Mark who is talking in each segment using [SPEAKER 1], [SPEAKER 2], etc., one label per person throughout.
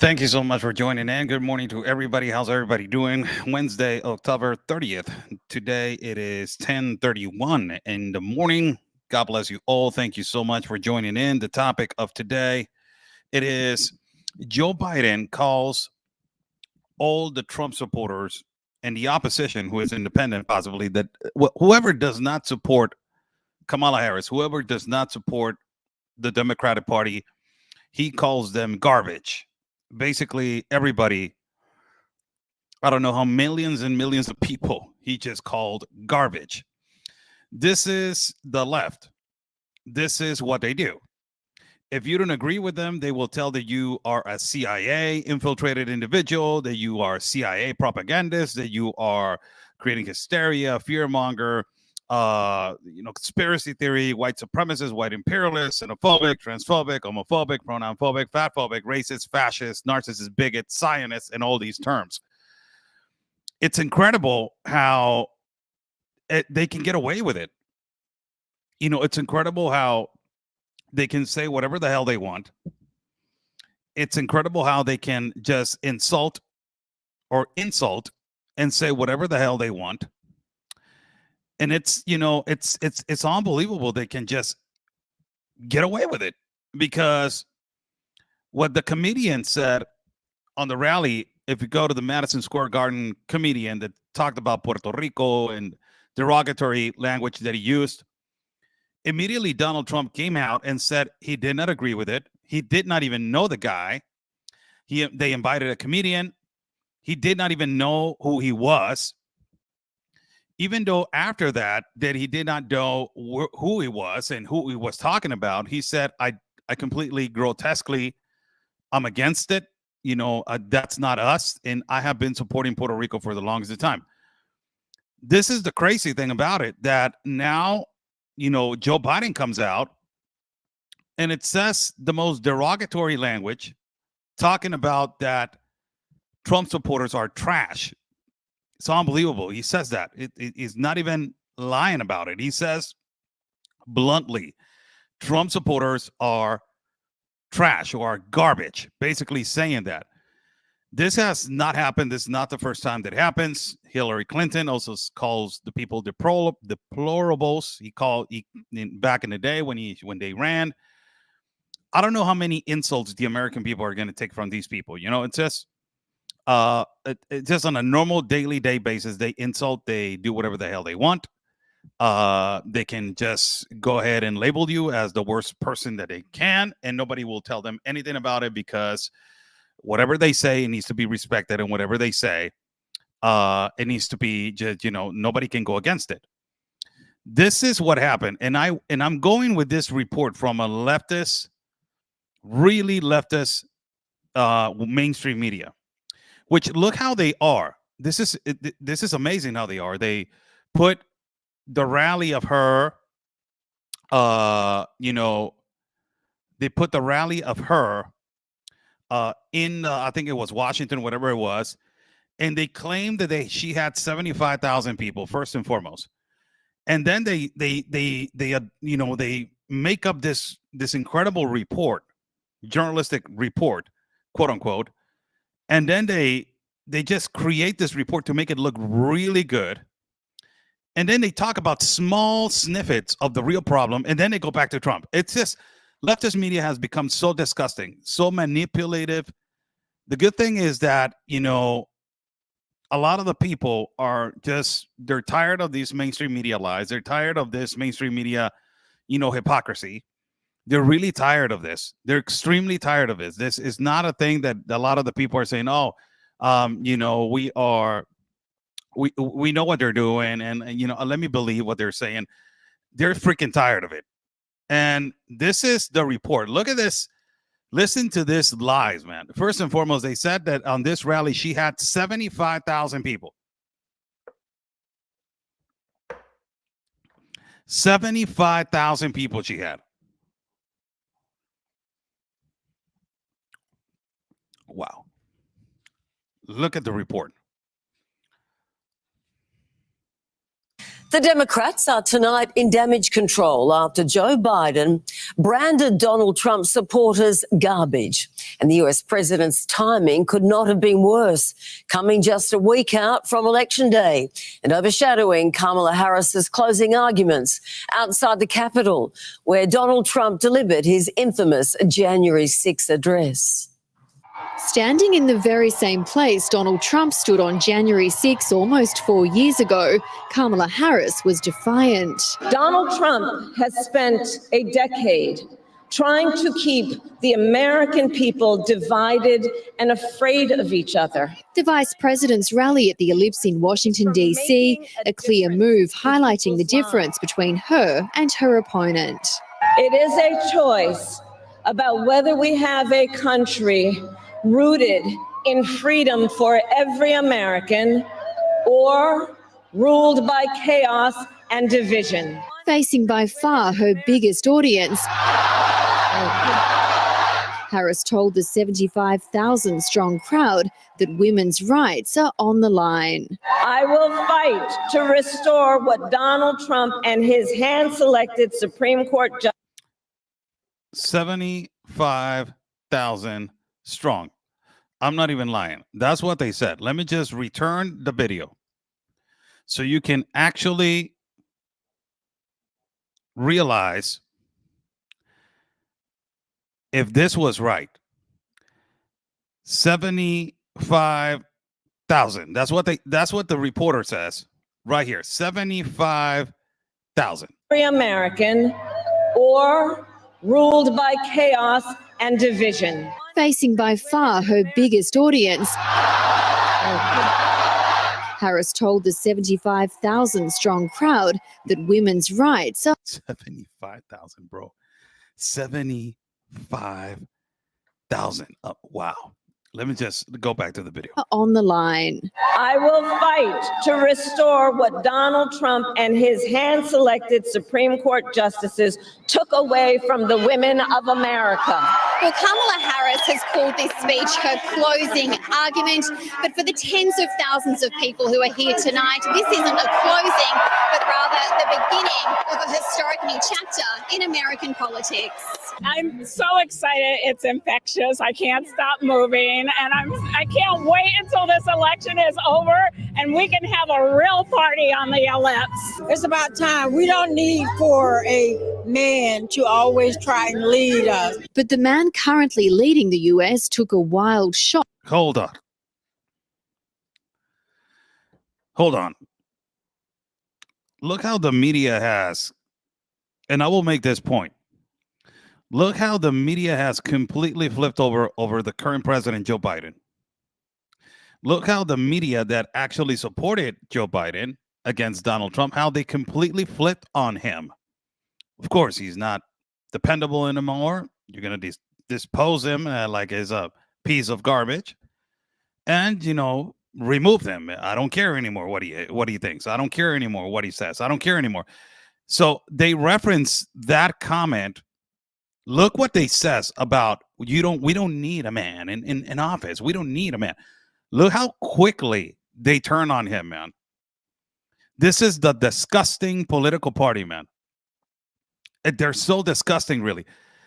[SPEAKER 1] Thank you so much for joining in. Good morning to everybody. How's everybody doing? Wednesday, October 30th. Today it is 10:31 in the morning. God bless you all. Thank you so much for joining in. The topic of today, it is Joe Biden calls all the Trump supporters and the opposition who is independent possibly that whoever does not support Kamala Harris, whoever does not support the Democratic Party, he calls them garbage. Basically everybody, I don't know how millions and millions of people he just called garbage. This is the left. This is what they do. If you don't agree with them, they will tell that you are a CIA infiltrated individual, that you are CIA propagandist, that you are creating hysteria, fearmonger, conspiracy theory, white supremacist, white imperialist, xenophobic, transphobic, homophobic, pronoun-phobic, fatphobic, racist, fascist, narcissist, bigot, Zionist, and all these terms. It's incredible how they can get away with it. It's incredible how they can say whatever the hell they want. It's incredible how they can just insult and say whatever the hell they want. And it's unbelievable they can just get away with it, because what the comedian said on the rally, if you go to the Madison Square Garden comedian that talked about Puerto Rico and derogatory language that he used, immediately Donald Trump came out and said he did not agree with it. He did not even know the guy. They invited a comedian. He did not even know who he was. Even though after that he did not know who he was and who he was talking about, he said, I completely grotesquely, I'm against it. That's not us. And I have been supporting Puerto Rico for the longest time. This is the crazy thing about it, that now, Joe Biden comes out and it says the most derogatory language, talking about that Trump supporters are trash. It's unbelievable. He says that. He's not even lying about it. He says bluntly, Trump supporters are trash or are garbage, basically saying that. This has not happened. This is not the first time that happens. Hillary Clinton also calls the people deplorables. Back in the day when they ran. I don't know how many insults the American people are going to take from these people. It's just it's just on a normal daily day basis. They insult. They do whatever the hell they want. They can just go ahead and label you as the worst person that they can, and nobody will tell them anything about it, because whatever they say, it needs to be respected, and whatever they say, it needs to be just, nobody can go against it. This is what happened, and I'm going with this report from a leftist, really leftist, mainstream media. Which, look how they are. This is amazing how they are. They put the rally of her, they put the rally of her in I think it was Washington, whatever it was, and they claimed that she had 75,000 people first and foremost, and then they make up this incredible report, journalistic report, quote unquote, and then they just create this report to make it look really good. And then they talk about small snippets of the real problem, and then they go back to Trump. It's just, leftist media has become so disgusting, so manipulative. The good thing is that, a lot of the people they're tired of these mainstream media lies. They're tired of this mainstream media, hypocrisy. They're really tired of this. They're extremely tired of this. This is not a thing that a lot of the people are saying, oh, we know what they're doing, and let me believe what they're saying. They're freaking tired of it. And this is the report. Look at this. Listen to this lies, man. First and foremost, they said that on this rally she had 75,000 people. 75,000 people she had. Wow. Look at the report.
[SPEAKER 2] The Democrats are tonight in damage control after Joe Biden branded Donald Trump's supporters garbage. And the US president's timing could not have been worse, coming just a week out from Election Day and overshadowing Kamala Harris's closing arguments outside the Capitol, where Donald Trump delivered his infamous January 6 address.
[SPEAKER 3] Standing in the very same place Donald Trump stood on January 6 almost 4 years ago, Kamala Harris was defiant.
[SPEAKER 4] Donald Trump has spent a decade trying to keep the American people divided and afraid of each other.
[SPEAKER 3] The Vice President's rally at the Ellipse in Washington, D.C., a clear move highlighting the difference between her and her opponent.
[SPEAKER 4] It is a choice about whether we have a country rooted in freedom for every American or ruled by chaos and division.
[SPEAKER 3] Facing by far her biggest audience, Harris told the 75,000-strong crowd that women's rights are on the line.
[SPEAKER 4] I will fight to restore what Donald Trump and his hand-selected Supreme Court judge.
[SPEAKER 1] 75,000 strong. I'm not even lying. That's what they said. Let me just return the video so you can actually realize if this was right. 75,000. That's what the reporter says right here. 75,000.
[SPEAKER 4] Every American or ruled by chaos and division.
[SPEAKER 3] Facing by far her biggest audience, Harris told the 75,000-strong crowd that women's rights are
[SPEAKER 1] 75,000, bro. 75,000. Wow. Let me just go back to the video.
[SPEAKER 3] on the line.
[SPEAKER 4] I will fight to restore what Donald Trump and his hand-selected Supreme Court justices took away from the women of America.
[SPEAKER 5] Well, Kamala Harris has called this speech her closing argument, but for the tens of thousands of people who are here tonight, this isn't a closing, but rather the beginning of a historic new chapter in American politics.
[SPEAKER 6] I'm so excited. It's infectious. I can't stop moving, and I can't wait until this election is over and we can have a real party on the ellipse.
[SPEAKER 7] It's about time. We don't need for a man to always try and lead us.
[SPEAKER 3] But the man currently leading the US took a wild shot.
[SPEAKER 1] Hold on. Hold on. Look how the media has, and I will make this point. Look how the media has completely flipped over the current president, Joe Biden. Look how the media that actually supported Joe Biden against Donald Trump, how they completely flipped on him. Of course, he's not dependable anymore. You're going to dispose him like he's a piece of garbage and, remove him. I don't care anymore what he thinks. I don't care anymore what he says. I don't care anymore. So they reference that comment. Look what they says about we don't need a man in office. We don't need a man. Look how quickly they turn on him, man. This is the disgusting political party, man. They're so disgusting, really.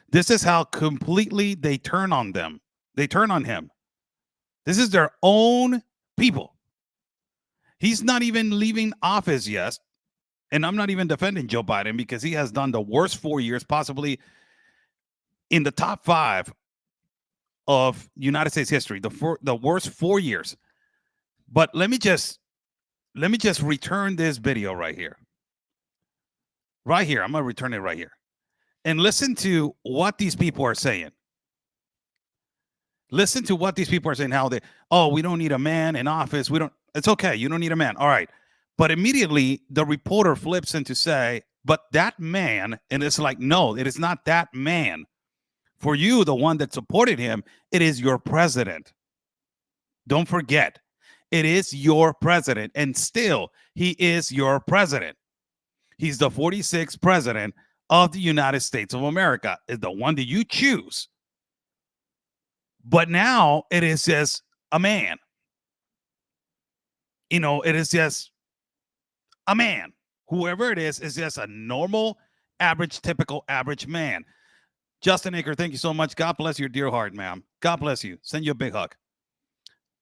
[SPEAKER 1] This is how completely they turn on them. They turn on him. This is their own people. He's not even leaving office yet. And I'm not even defending Joe Biden because he has done the worst 4 years, possibly in the top 5 of United States history, the worst 4 years. But let me just return this video right here. Right here. I'm going to return it right here. And listen to what these people are saying. Listen to what these people are saying, how we don't need a man in office. It's okay. You don't need a man. All right. But immediately the reporter flips in to say, but that man, and it's like, no, it is not that man. For you, the one that supported him, it is your president. Don't forget, it is your president. And still, he is your president. He's the 46th president of the United States of America, is the one that you choose. But now it is just a man. It is just a man. Whoever it is just a normal, average, typical, average man. Justin Aker, thank you so much. God bless your dear heart, ma'am. God bless you. Send you a big hug.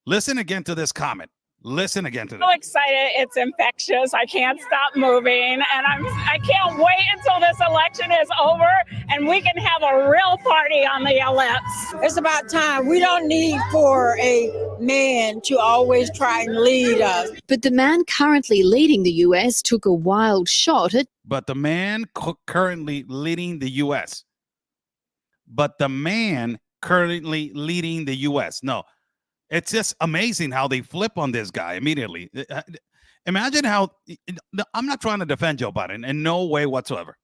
[SPEAKER 1] Listen again to this comment. Listen again to this.
[SPEAKER 6] So excited, it's infectious. I can't stop moving, and I can't wait until this election is over and we can have a real party on the left.
[SPEAKER 7] It's about time. We don't need for a man to always try and lead us.
[SPEAKER 3] But the man currently leading the US took a wild shot at
[SPEAKER 1] But the man currently leading the U.S. But the man currently leading the U.S. No, it's just amazing how they flip on this guy immediately. Imagine how, I'm not trying to defend Joe Biden in no way whatsoever.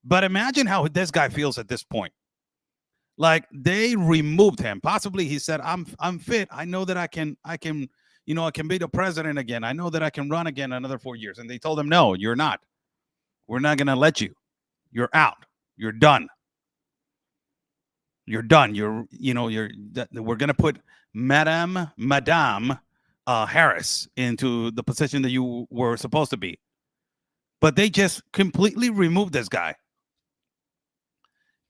[SPEAKER 1] But imagine how this guy feels at this point. Like they removed him. Possibly he said, I'm fit. I know that I can, I can be the president again. I know that I can run again another 4 years. And they told him, no, you're not. We're not going to let you. You're out. You're done. You're done. We're going to put Madame Harris into the position that you were supposed to be. But they just completely removed this guy.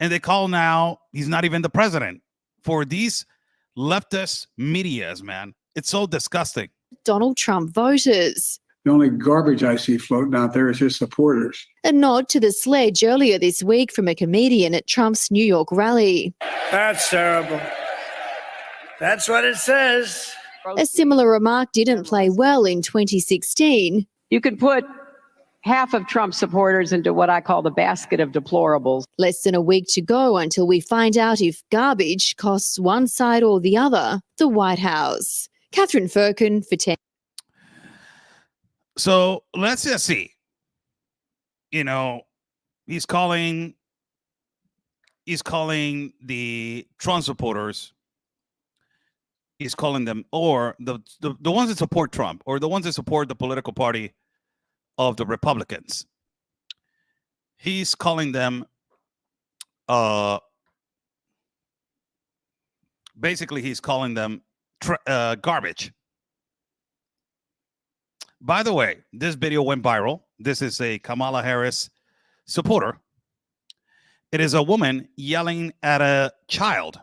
[SPEAKER 1] And they call now, he's not even the president. For these leftist medias, man, it's so disgusting.
[SPEAKER 3] Donald Trump voters.
[SPEAKER 8] The only garbage I see floating out there is his supporters.
[SPEAKER 3] A nod to the sledge earlier this week from a comedian at Trump's New York rally.
[SPEAKER 9] That's terrible. That's what it says.
[SPEAKER 3] A similar remark didn't play well in 2016.
[SPEAKER 10] You could put half of Trump supporters into what I call the basket of deplorables.
[SPEAKER 3] Less than a week to go until we find out if garbage costs one side or the other, the White House. Catherine Firkin for 10.
[SPEAKER 1] So let's just see. He's calling the Trump supporters. He's calling them, or the ones that support Trump, or the ones that support the political party of the Republicans. He's calling them, basically, he's calling them garbage. By the way, this video went viral. This is a Kamala Harris supporter. It is a woman yelling at a child.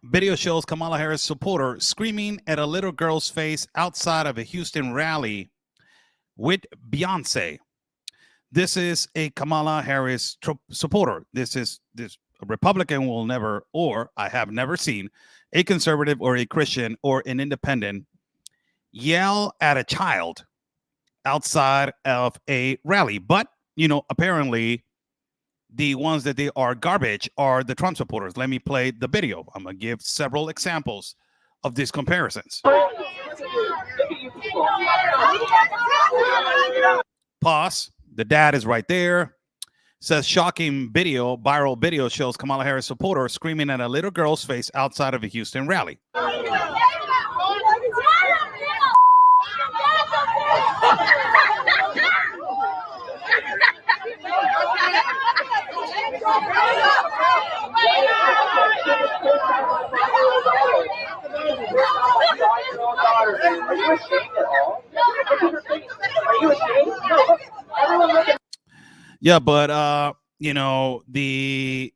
[SPEAKER 1] Video shows Kamala Harris supporter screaming at a little girl's face outside of a Houston rally with Beyonce. This is a Kamala Harris supporter. This Republican will never, or I have never seen a conservative or a Christian or an independent yell at a child outside of a rally. But, apparently the ones that they are garbage are the Trump supporters. Let me play the video. I'm going to give several examples of these comparisons. Pause. The dad is right there. Says shocking video, viral video shows Kamala Harris supporter screaming at a little girl's face outside of a Houston rally. Yeah, but the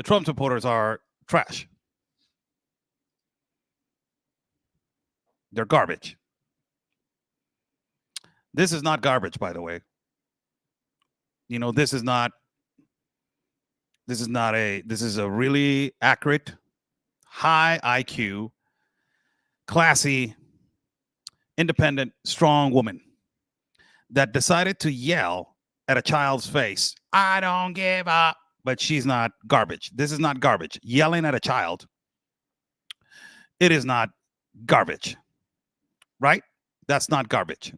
[SPEAKER 1] Trump supporters are trash. They're garbage. This is not garbage, by the way. This is a really accurate, high IQ, classy, independent, strong woman that decided to yell at a child's face, I don't give up. But she's not garbage. This is not garbage. Yelling at a child, it is not garbage, right? That's not garbage.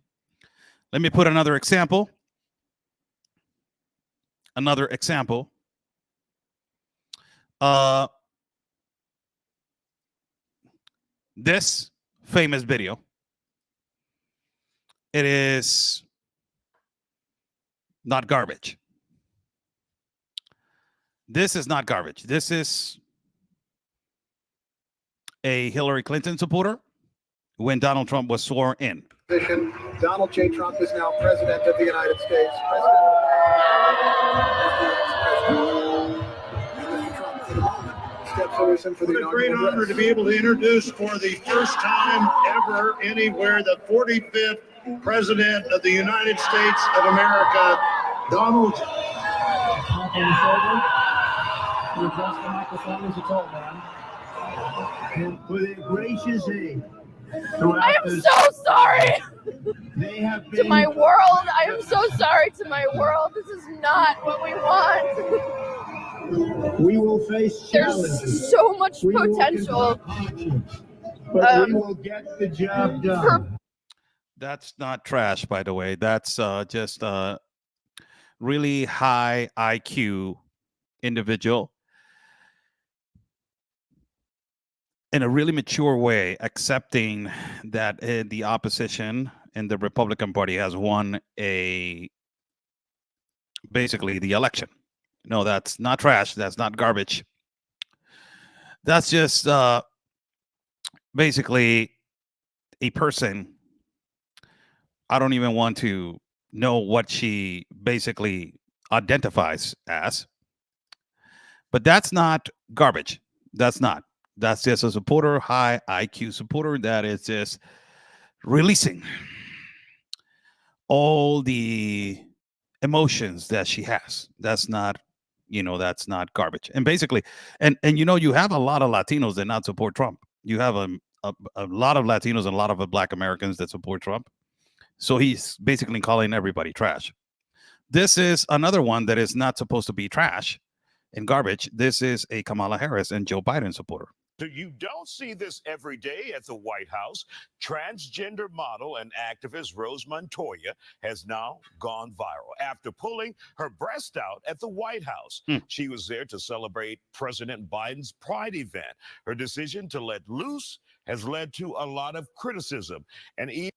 [SPEAKER 1] Let me put another example. This famous video. It is not garbage. This is not garbage. This is a Hillary Clinton supporter when Donald Trump was sworn in.
[SPEAKER 11] Donald J. Trump is now president of the United States.
[SPEAKER 12] What a great honor to be able to introduce for the first time ever anywhere the 45th President of the United States of America, Donald. With a gracious aid.
[SPEAKER 13] I am so sorry to my world. I am so sorry to my world. This is not what we want.
[SPEAKER 12] We will face challenges.
[SPEAKER 13] There's so much potential.
[SPEAKER 12] But we will get the job done.
[SPEAKER 1] That's not trash, by the way. That's just a really high IQ individual in a really mature way, accepting that the opposition and the Republican Party has won basically the election. No, that's not trash. That's not garbage. That's just basically a person. I don't even want to know what she basically identifies as, but that's not garbage. That's not. That's just a supporter, high IQ supporter that is just releasing all the emotions that she has. That's not, that's not garbage. And basically, and you have a lot of Latinos that not support Trump. You have a lot of Latinos and a lot of Black Americans that support Trump. So he's basically calling everybody trash. This is another one that is not supposed to be trash and garbage. This is a Kamala Harris and Joe Biden supporter.
[SPEAKER 14] So you don't see this every day at the White House. Transgender model and activist Rose Montoya has now gone viral after pulling her breast out at the White House. She was there to celebrate President Biden's Pride event. Her decision to let loose has led to a lot of criticism and even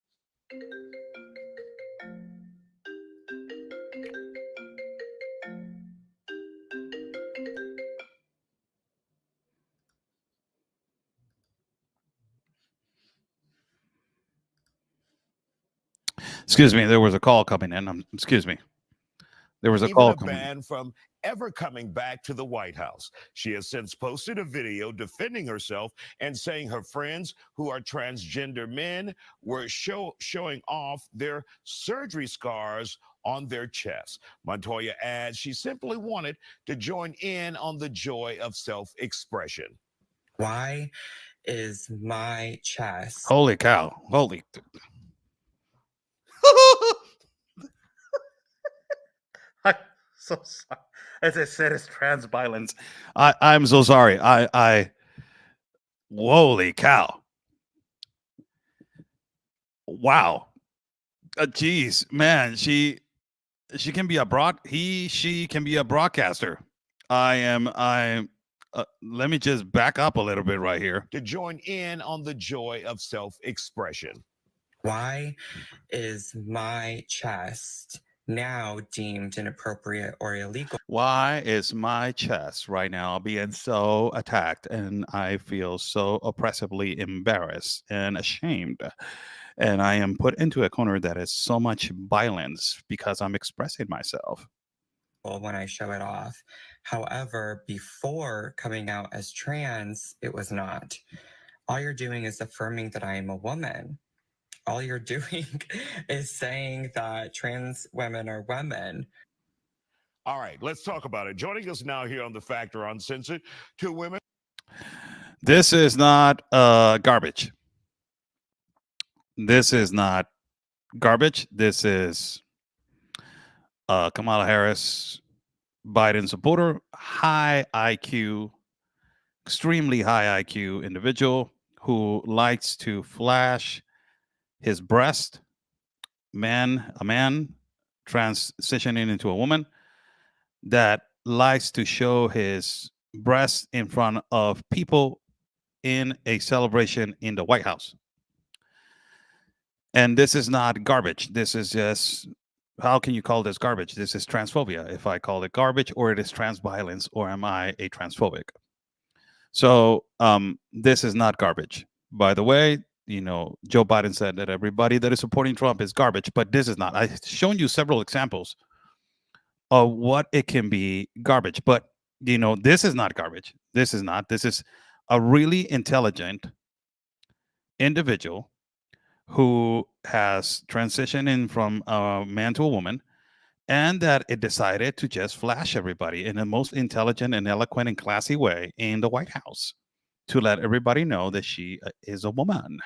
[SPEAKER 1] Excuse me, there was a call coming in. Excuse me. There was a call coming in.
[SPEAKER 14] Ban from ever coming back to the White House. She has since posted a video defending herself and saying her friends who are transgender men were showing off their surgery scars on their chest. Montoya adds she simply wanted to join in on the joy of self-expression.
[SPEAKER 15] Why is my chest?
[SPEAKER 1] Holy cow. Holy. I'm so sorry. As I said, it's trans violence. I'm so sorry. Holy cow. Wow. Geez, man, she can be she can be a broadcaster. Let me just back up a little bit right here.
[SPEAKER 14] To join in on the joy of self-expression.
[SPEAKER 15] Why is my chest now deemed inappropriate or illegal?
[SPEAKER 1] Why is my chest right now being so attacked, and I feel so oppressively embarrassed and ashamed, and I am put into a corner that is so much violence because I'm expressing myself
[SPEAKER 15] when I show it off. However, before coming out as trans, it was not. All you're doing is affirming that I am a woman. All you're doing is saying that trans women are women.
[SPEAKER 14] All right, let's talk about it. Joining us now here on The Factor Uncensored, two women.
[SPEAKER 1] This is not garbage. This is not garbage. This is Kamala Harris, Biden supporter, high IQ, extremely high IQ individual who likes to flash his breast, a man transitioning into a woman that likes to show his breast in front of people in a celebration in the White House. And this is not garbage. This is just, how can you call this garbage? This is transphobia. If I call it garbage, or it is trans violence, or am I a transphobic? So this is not garbage. By the way, Joe Biden said that everybody that is supporting Trump is garbage, but this is not. I've shown you several examples of what it can be garbage, but this is not garbage. This is not. This is a really intelligent individual who has transitioned in from a man to a woman, and that it decided to just flash everybody in the most intelligent and eloquent and classy way in the White House to let everybody know that she is a woman.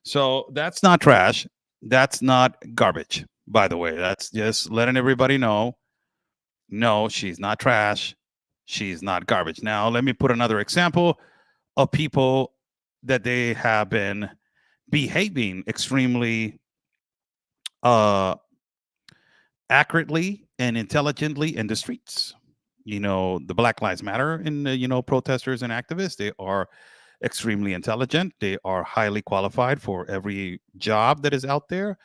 [SPEAKER 1] So that's not trash. That's not garbage, by the way. That's just letting everybody know, no, she's not trash. She's not garbage. Now, let me put another example of people that they have been behaving extremely accurately and intelligently in the streets. The Black Lives Matter and protesters and activists, they are extremely intelligent. They are highly qualified for every job that is out there.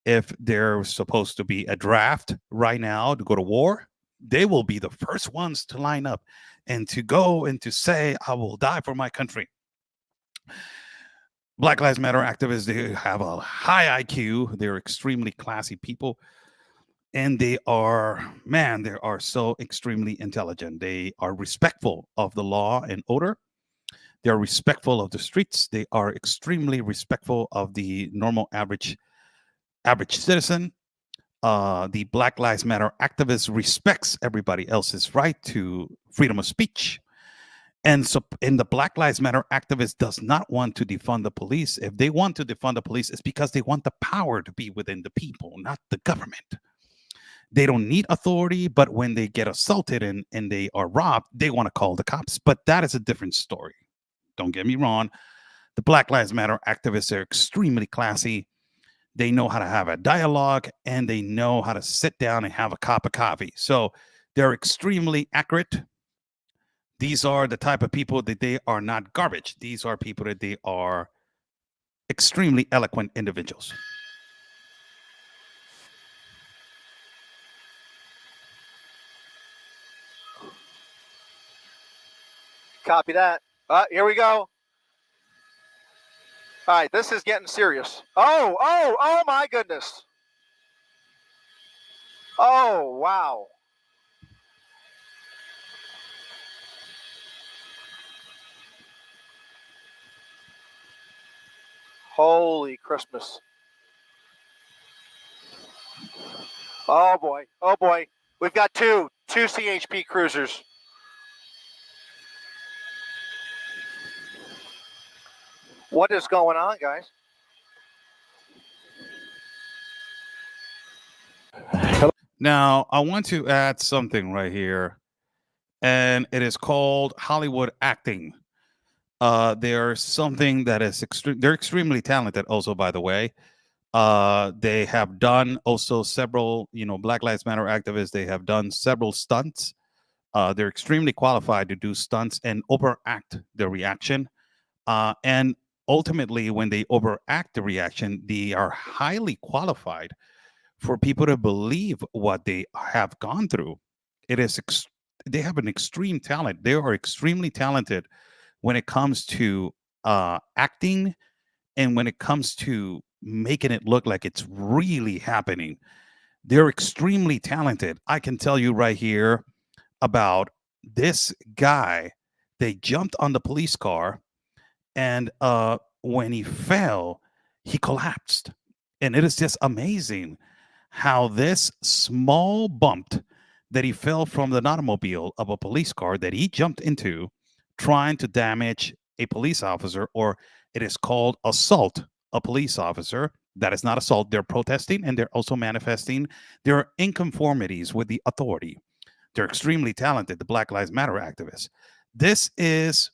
[SPEAKER 1] If they're supposed to be a draft right now to go to war, they will be the first ones to line up and to go and to say, I will die for my country. Black Lives Matter activists, they have a high IQ. They're extremely classy people. And they are so extremely intelligent. They are respectful of the law and order. They are respectful of the streets. They are extremely respectful of the normal average citizen. The Black Lives Matter activist respects everybody else's right to freedom of speech. And the Black Lives Matter activist does not want to defund the police. If they want to defund the police, it's because they want the power to be within the people, not the government. They don't need authority, but when they get assaulted and they are robbed, they want to call the cops. But that is a different story. Don't get me wrong. The Black Lives Matter activists are extremely classy. They know how to have a dialogue, and they know how to sit down and have a cup of coffee. So they're extremely accurate. These are the type of people that they are not garbage. These are people that they are extremely eloquent individuals.
[SPEAKER 11] Copy that. Here we go. All right, this is getting serious. Oh my goodness. Oh, wow. Holy Christmas. Oh boy. Oh boy. We've got two CHP cruisers. What is going on, guys?
[SPEAKER 1] Now, I want to add something right here, and it is called Hollywood acting. There's something that is they're extremely talented also, by the way. They have done also several, Black Lives Matter activists, they have done several stunts. They're extremely qualified to do stunts and overact the reaction. And ultimately, when they overact the reaction, they are highly qualified for people to believe what they have gone through. It is they have an extreme talent. They are extremely talented when it comes to acting, and when it comes to making it look like it's really happening. They're extremely talented. I can tell you right here about this guy. They jumped on the police car, and when he fell, he collapsed. And it is just amazing how this small bump that he fell from the automobile of a police car that he jumped into, trying to damage a police officer, or it is called assault a police officer. That is not assault. They're protesting, and they're also manifesting their inconformities with the authority. They're extremely talented, the Black Lives Matter activists. This is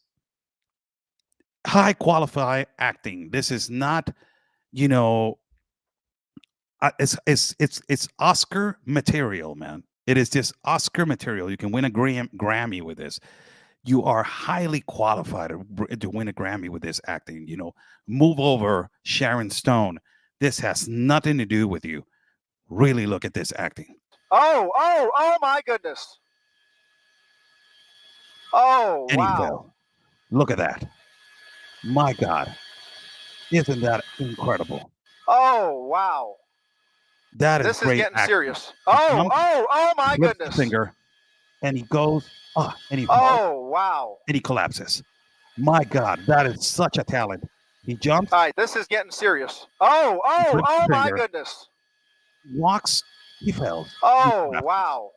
[SPEAKER 1] high qualified acting. This is not, it's Oscar material, man. It is just Oscar material. You can win a Grammy with this. You are highly qualified to win a Grammy with this acting. Move over, Sharon Stone. This has nothing to do with you. Really look at this acting.
[SPEAKER 11] Oh my goodness. Oh,
[SPEAKER 1] And he
[SPEAKER 11] wow.
[SPEAKER 1] fell. Look at that. My God. Isn't that incredible?
[SPEAKER 11] Oh, wow.
[SPEAKER 1] That is
[SPEAKER 11] This is
[SPEAKER 1] great
[SPEAKER 11] getting
[SPEAKER 1] acting.
[SPEAKER 11] serious.
[SPEAKER 1] He
[SPEAKER 11] Oh,
[SPEAKER 1] jumps,
[SPEAKER 11] oh my
[SPEAKER 1] flips the
[SPEAKER 11] goodness.
[SPEAKER 1] finger, and he goes, and he falls,
[SPEAKER 11] Oh, wow.
[SPEAKER 1] and he collapses. My God, that is such a talent. He jumps,
[SPEAKER 11] All right, this is getting serious. Oh,
[SPEAKER 1] flips the
[SPEAKER 11] my
[SPEAKER 1] finger,
[SPEAKER 11] goodness.
[SPEAKER 1] walks, he fails. He
[SPEAKER 11] Oh,
[SPEAKER 1] collapses.
[SPEAKER 11] wow.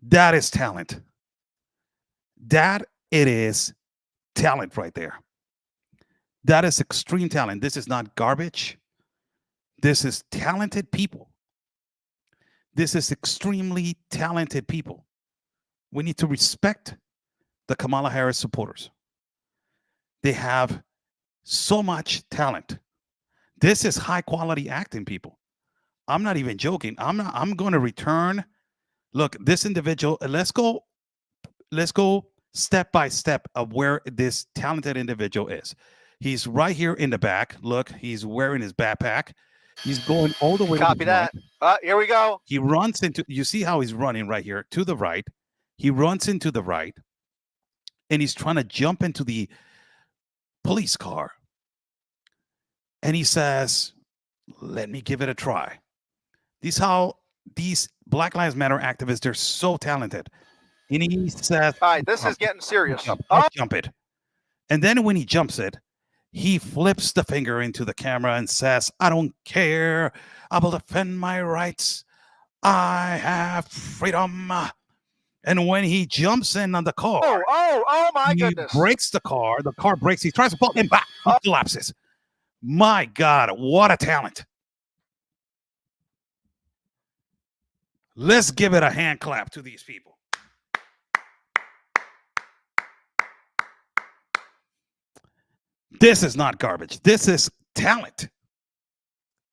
[SPEAKER 1] That is talent. That it is talent right there. That is extreme talent. This is not garbage. This is talented people. This is extremely talented people. We need to respect the Kamala Harris supporters. They have so much talent. This is high quality acting, people. I'm not even joking. I'm going to return. Look, this individual, let's go step by step of where this talented individual is. He's right here in the back. Look, he's wearing his backpack. He's going all the way
[SPEAKER 11] Copy
[SPEAKER 1] to the
[SPEAKER 11] that.
[SPEAKER 1] right.
[SPEAKER 11] Here we go.
[SPEAKER 1] He runs into, you see how he's running right here to the right. He runs into the right and he's trying to jump into the police car. And he says, let me give it a try. These Black Lives Matter activists, they're so talented. And he says,
[SPEAKER 11] all right, this is getting serious.
[SPEAKER 1] I'll jump it. And then when he jumps it, he flips the finger into the camera and says, I don't care. I will defend my rights. I have freedom. And when he jumps in on the car,
[SPEAKER 11] oh my
[SPEAKER 1] he
[SPEAKER 11] goodness.
[SPEAKER 1] breaks the car breaks, he tries to pull him back, he collapses. My God, what a talent. Let's give it a hand clap to these people. This is not garbage. This is talent.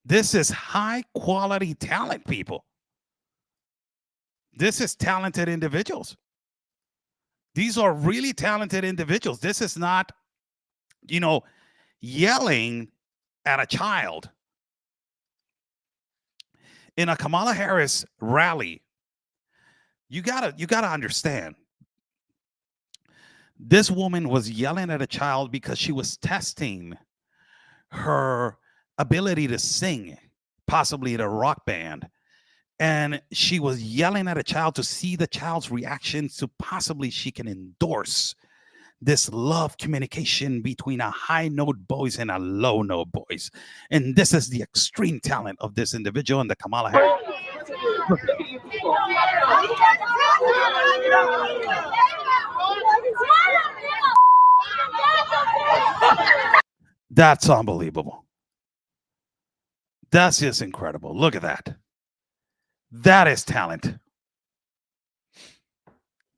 [SPEAKER 1] This is high quality talent, people. This is talented individuals. These are really talented individuals. This is not, yelling at a child. In a Kamala Harris rally, you gotta understand. This woman was yelling at a child because she was testing her ability to sing, possibly at a rock band. And she was yelling at a child to see the child's reaction to possibly she can endorse this love communication between a high note voice and a low note voice. And this is the extreme talent of this individual and the Kamala Harris. That's unbelievable. That's just incredible. Look at that. That is talent.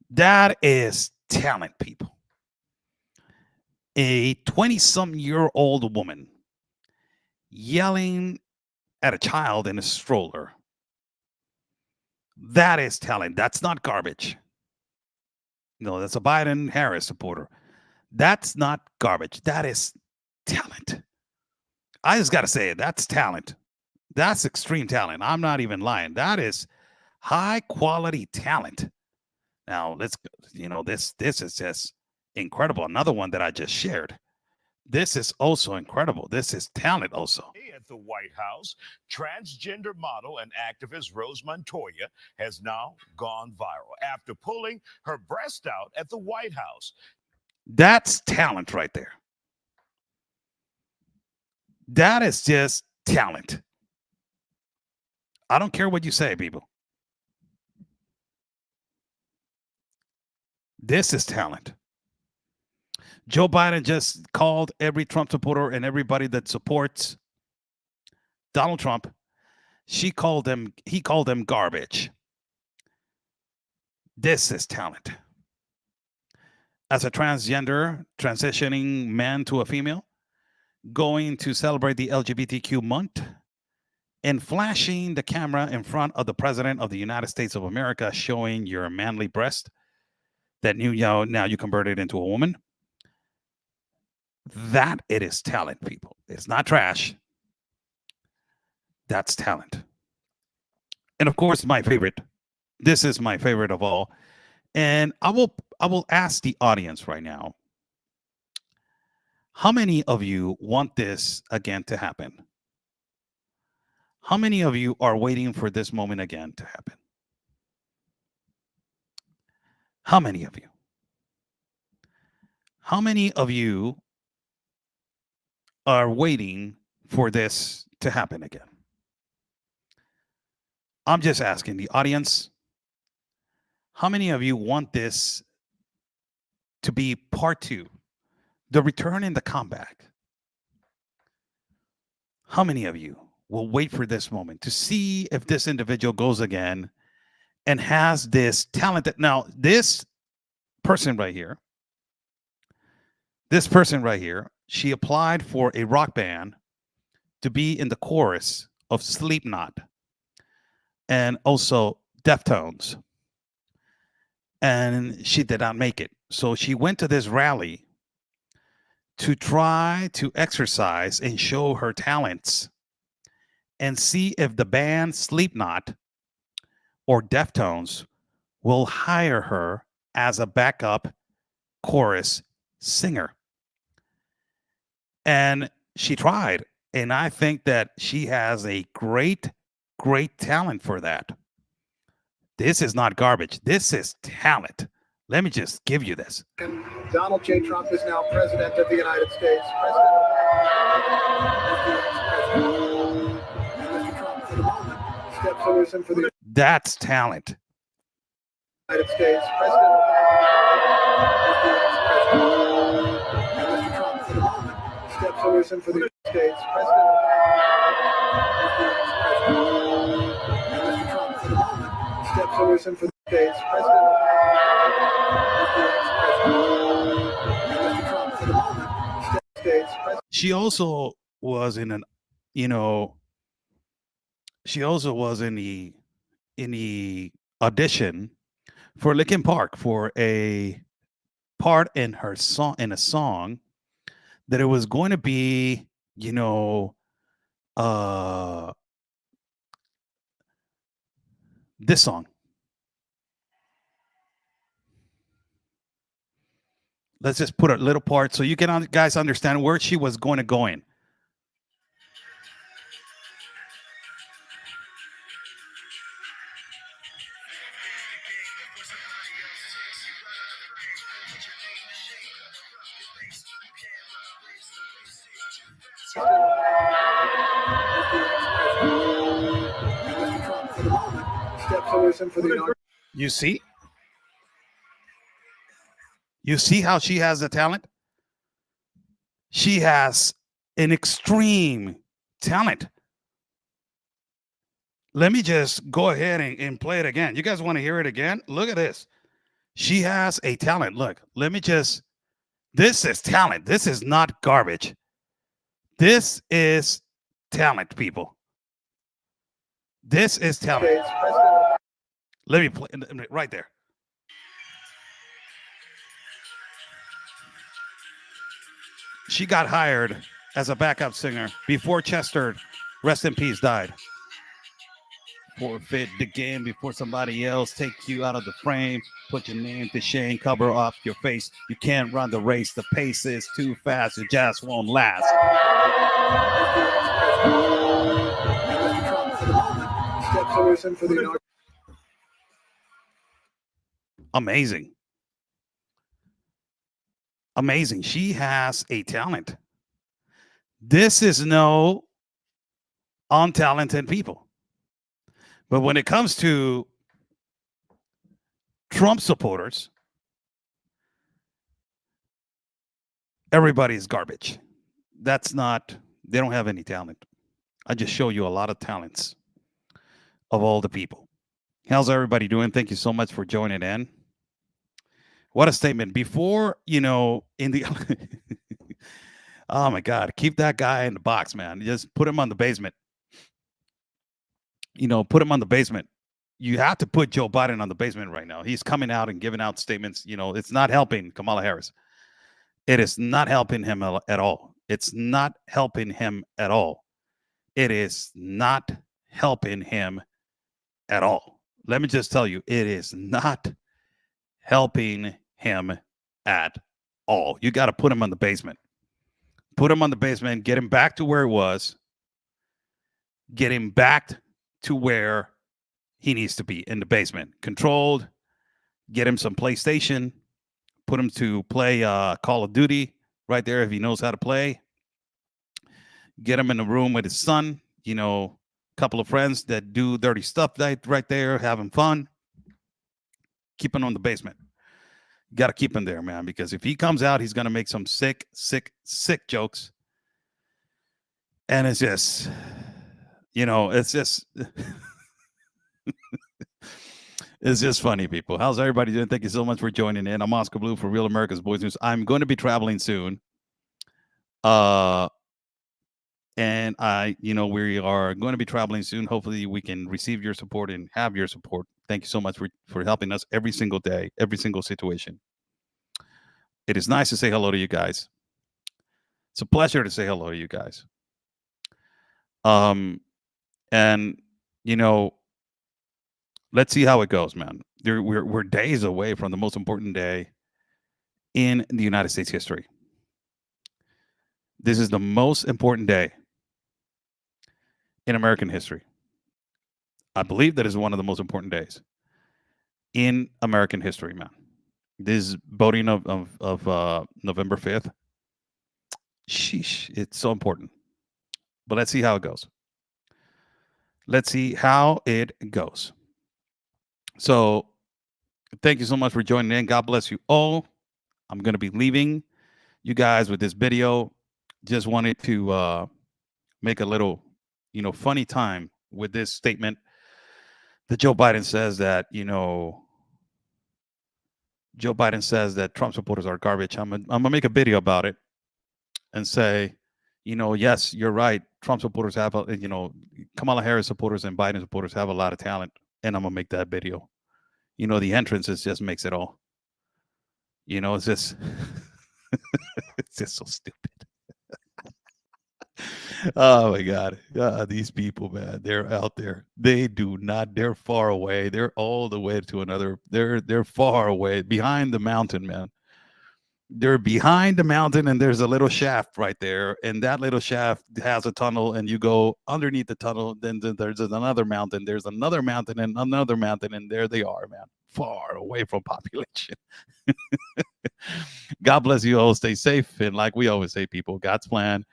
[SPEAKER 1] That is talent, people. A 20-some-year-old woman yelling at a child in a stroller. That is talent. That's not garbage. No, that's a Biden Harris supporter. That's not garbage. That is talent. I just got to say it. That's talent. That's extreme talent. I'm not even lying. That is high quality talent. Now let's, this is just incredible. Another one that I just shared. This is also incredible. This is talent also.
[SPEAKER 14] At the White House, transgender model and activist Rose Montoya has now gone viral after pulling her breast out at the White House.
[SPEAKER 1] That's talent right there. That is just talent. I don't care what you say, people. This is talent. Joe Biden just called every Trump supporter and everybody that supports Donald Trump. He called them garbage. This is talent. As a transgender, transitioning man to a female, going to celebrate the LGBTQ month, and flashing the camera in front of the President of the United States of America, showing your manly breast that now you converted into a woman. That it is talent, people. It's not trash. That's talent. And of course, my favorite. This is my favorite of all. And I will ask the audience right now. How many of you want this again to happen? How many of you are waiting for this moment again to happen? How many of you? How many of you are waiting for this to happen again? I'm just asking the audience, how many of you want this to be part 2, the return and the comeback? How many of you will wait for this moment to see if this individual goes again and has this talent that now this person right here, she applied for a rock band to be in the chorus of Slipknot and also Deftones. And she did not make it. So she went to this rally to try to exercise and show her talents and see if the band Slipknot or Deftones will hire her as a backup chorus singer. And she tried. And I think that she has a great talent for that. This is not garbage. This is talent. Let me just give you this.
[SPEAKER 11] And Donald J. Trump is now president of the United States. Mr. Trump, for the moment, steps to listen for the
[SPEAKER 1] That's talent.
[SPEAKER 11] United States. President Mr. Trump, for the moment, steps to listen for the United States. President Mr. Trump, for the moment, steps to listen for the States. President Mr. Trump, for the moment, steps States.
[SPEAKER 1] She also was in an, she also was in the audition for Linkin Park for a part in her song, in a song that it was going to be, this song. Let's just put a little part so you can guys understand where she was going to go in. You see? You see how she has the talent? She has an extreme talent. Let me just go ahead and play it again. You guys want to hear it again? Look at this. She has a talent. Look, this is talent. This is not garbage. This is talent, people. This is talent. Let me play right there. She got hired as a backup singer before Chester, rest in peace, died. Forfeit the game before somebody else takes you out of the frame. Put your name to shame, cover up your face. You can't run the race. The pace is too fast. It just won't last. Amazing. Amazing. She has a talent. This is no untalented people. But when it comes to Trump supporters, everybody's garbage. That's not, they don't have any talent. I just show you a lot of talents of all the people. How's everybody doing? Thank you so much for joining in. What a statement. Before, in the, oh my God, keep that guy in the box, man. Just put him on the basement. Put him on the basement. You have to put Joe Biden on the basement right now. He's coming out and giving out statements. It's not helping Kamala Harris. It is not helping him at all. It's not helping him at all. It is not helping him at all. Let me just tell you, it is not helping him at all. You got to put him on the basement. put him on the basement, get him back to where it was, get him back to where he needs to be, in the basement, controlled, get him some PlayStation, put him to play Call of Duty right there if he knows how to play, get him in a room with his son, you know, a couple of friends that do dirty stuff right there, having fun, keep him on the basement. You got to keep him there, man, because if he comes out, he's going to make some sick jokes. And it's just, you know, it's just, it's just funny, people. How's everybody doing? Thank you so much for joining in. I'm Oscar Blue for Real America's Boys News. I'm going to be traveling soon. And we are going to be traveling soon. Hopefully we can receive your support and have your support. Thank you so much for helping us every single day, every single situation. It is nice to say hello to you guys. It's a pleasure to say hello to you guys. And you know, let's see how it goes, man. We're days away from the most important day in the United States history. This is the most important day in American history. I believe that is one of the most important days in American history, man. This voting of November 5th. Sheesh, it's so important. But let's see how it goes. Let's see how it goes. So thank you so much for joining in. God bless you all. I'm going to be leaving you guys with this video. Just wanted to make a little, funny time with this statement that Joe Biden says that, Joe Biden says that Trump supporters are garbage. I'm gonna make a video about it and say, yes, you're right. Trump supporters have, Kamala Harris supporters and Biden supporters have a lot of talent, and I'm gonna make that video. The entrances just makes it all. It's just, it's just so stupid. Oh my God. These people, man, they're out there. They're far away. They're all the way to another. They're far away behind the mountain, man. They're behind the mountain, and there's a little shaft right there. And that little shaft has a tunnel, and you go underneath the tunnel. Then there's another mountain. There's another mountain and another mountain. And there they are, man, far away from population. God bless you all. Stay safe. And like we always say, people, God's plan